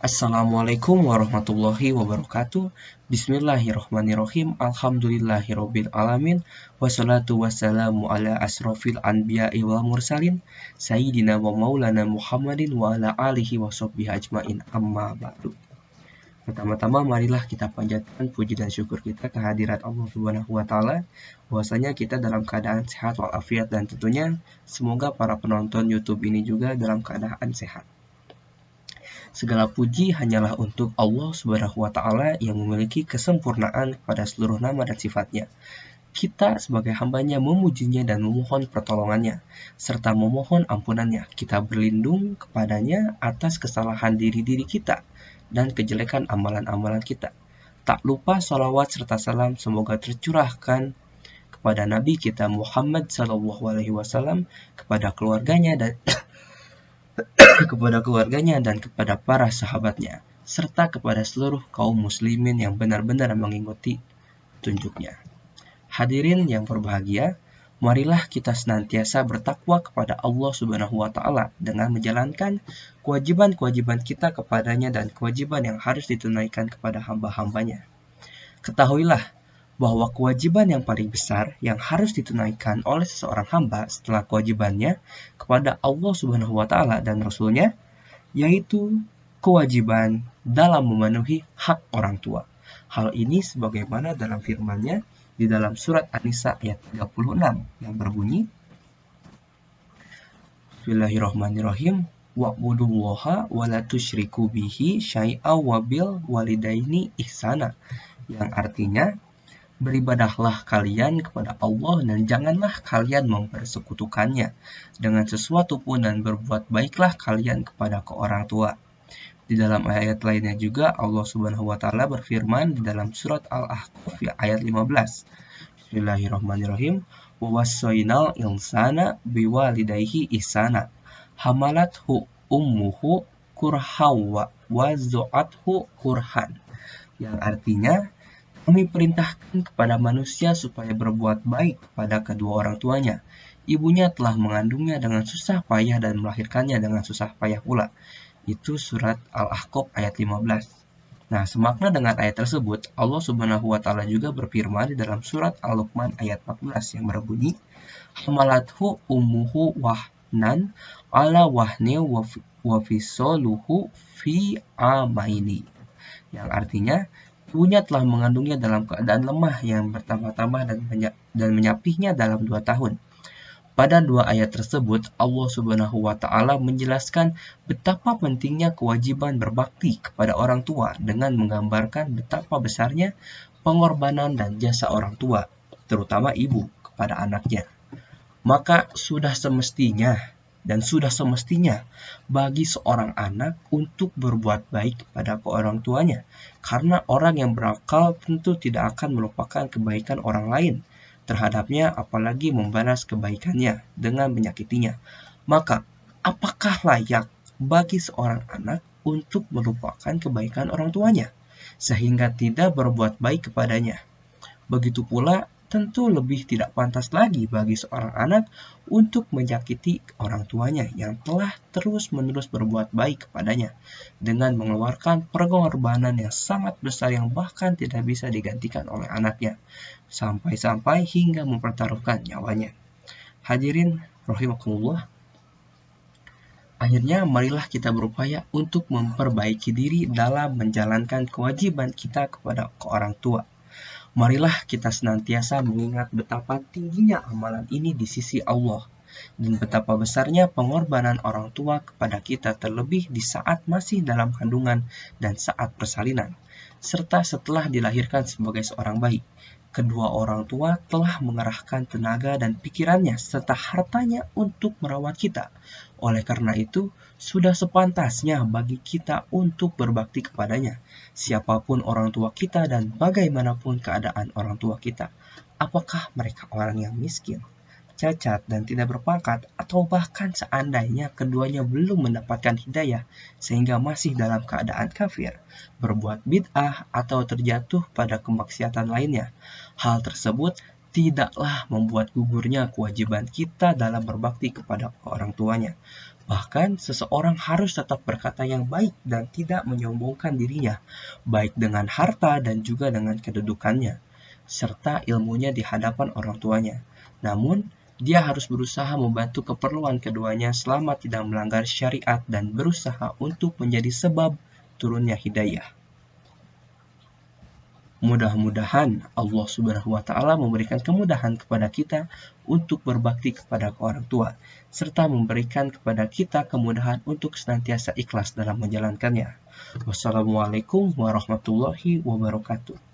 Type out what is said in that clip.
Assalamualaikum warahmatullahi wabarakatuh. Bismillahirrahmanirrahim. Alhamdulillahirabbil alamin. Wassalatu wassalamu ala asrofil anbiya'i wal mursalin sayyidina wa maulana Muhammadin wa ala alihi wa sahbihi ajmain. Amma ba'du. Pertama-tama marilah kita panjatkan puji dan syukur kita kehadirat Allah Subhanahu wa taala, bahwasanya kita dalam keadaan sehat walafiat, dan tentunya semoga para penonton YouTube ini juga dalam keadaan sehat. Segala puji hanyalah untuk Allah Subhanahu wa taala yang memiliki kesempurnaan pada seluruh nama dan sifatnya. Kita sebagai hambanya memujinya dan memohon pertolongannya, serta memohon ampunannya. Kita berlindung kepadanya atas kesalahan diri-diri kita dan kejelekan amalan-amalan kita. Tak lupa salawat serta salam semoga tercurahkan kepada Nabi kita Muhammad SAW, kepada keluarganya dan kepada para sahabatnya, serta kepada seluruh kaum muslimin yang benar-benar mengikuti tunjuknya. Hadirin yang berbahagia, marilah kita senantiasa bertakwa kepada Allah Subhanahu wa taala dengan menjalankan kewajiban-kewajiban kita kepadanya dan kewajiban yang harus ditunaikan kepada hamba-hambanya. Ketahuilah bahwa kewajiban yang paling besar yang harus ditunaikan oleh seseorang hamba setelah kewajibannya kepada Allah Subhanahu wa taala dan Rasul-Nya, yaitu kewajiban dalam memenuhi hak orang tua. Hal ini sebagaimana dalam firman-Nya di dalam surat An-Nisa ayat 36 yang berbunyi, Bismillahirrahmanirrahim, wa'budullaha wa la tusyriku bihi syai'a wa bil walidaini ihsana, yang artinya beribadahlah kalian kepada Allah dan janganlah kalian mempersekutukannya dengan sesuatu pun, dan berbuat baiklah kalian kepada orang tua. Di dalam ayat lainnya juga Allah Subhanahu wa taala berfirman di dalam surat Al-Ahqaf ayat 15. Bismillahirrahmanirrahim. Wa wassaynal insana biwalidayhi ihsana. Hamalathu ummuhu kurhaw wa zu'athu kurhan. Yang artinya, kami perintahkan kepada manusia supaya berbuat baik kepada kedua orang tuanya. Ibunya telah mengandungnya dengan susah payah dan melahirkannya dengan susah payah pula. Itu surat Al-Ahqaf ayat 15. Nah, semakna dengan ayat tersebut, Allah Subhanahu wa taala juga berfirman di dalam surat Al-Luqman ayat 14 yang berbunyi, Hamalathu ummuhu wahnan ala wahni wa fisaluhu fi amaini. Yang artinya, ibunya telah mengandungnya dalam keadaan lemah yang bertambah-tambah dan menyapihnya dalam 2 tahun. Pada 2 ayat tersebut, Allah Subhanahu wa taala menjelaskan betapa pentingnya kewajiban berbakti kepada orang tua dengan menggambarkan betapa besarnya pengorbanan dan jasa orang tua, terutama ibu, kepada anaknya. Maka sudah semestinya bagi seorang anak untuk berbuat baik kepada orang tuanya, karena orang yang berakal tentu tidak akan melupakan kebaikan orang lain terhadapnya, apalagi membalas kebaikannya dengan menyakitinya. Maka, apakah layak bagi seorang anak untuk melupakan kebaikan orang tuanya sehingga tidak berbuat baik kepadanya? Begitu pula, tentu lebih tidak pantas lagi bagi seorang anak untuk menyakiti orang tuanya yang telah terus-menerus berbuat baik kepadanya dengan mengeluarkan pengorbanan yang sangat besar yang bahkan tidak bisa digantikan oleh anaknya, sampai-sampai hingga mempertaruhkan nyawanya. Hadirin rahimakumullah, akhirnya marilah kita berupaya untuk memperbaiki diri dalam menjalankan kewajiban kita kepada orang tua. Marilah kita senantiasa mengingat betapa tingginya amalan ini di sisi Allah dan betapa besarnya pengorbanan orang tua kepada kita, terlebih di saat masih dalam kandungan dan saat persalinan, serta setelah dilahirkan sebagai seorang bayi. Kedua orang tua telah mengerahkan tenaga dan pikirannya serta hartanya untuk merawat kita. Oleh karena itu, sudah sepantasnya bagi kita untuk berbakti kepadanya, siapapun orang tua kita dan bagaimanapun keadaan orang tua kita. Apakah mereka orang yang miskin, cacat, dan tidak berpangkat, atau bahkan seandainya keduanya belum mendapatkan hidayah sehingga masih dalam keadaan kafir, berbuat bid'ah, atau terjatuh pada kemaksiatan lainnya. Hal tersebut tidaklah membuat gugurnya kewajiban kita dalam berbakti kepada orang tuanya. Bahkan seseorang harus tetap berkata yang baik dan tidak menyombongkan dirinya, baik dengan harta dan juga dengan kedudukannya, serta ilmunya di hadapan orang tuanya. Namun, dia harus berusaha membantu keperluan keduanya selama tidak melanggar syariat dan berusaha untuk menjadi sebab turunnya hidayah. Mudah-mudahan Allah Subhanahu wa Ta'ala memberikan kemudahan kepada kita untuk berbakti kepada orang tua, serta memberikan kepada kita kemudahan untuk senantiasa ikhlas dalam menjalankannya. Wassalamualaikum warahmatullahi wabarakatuh.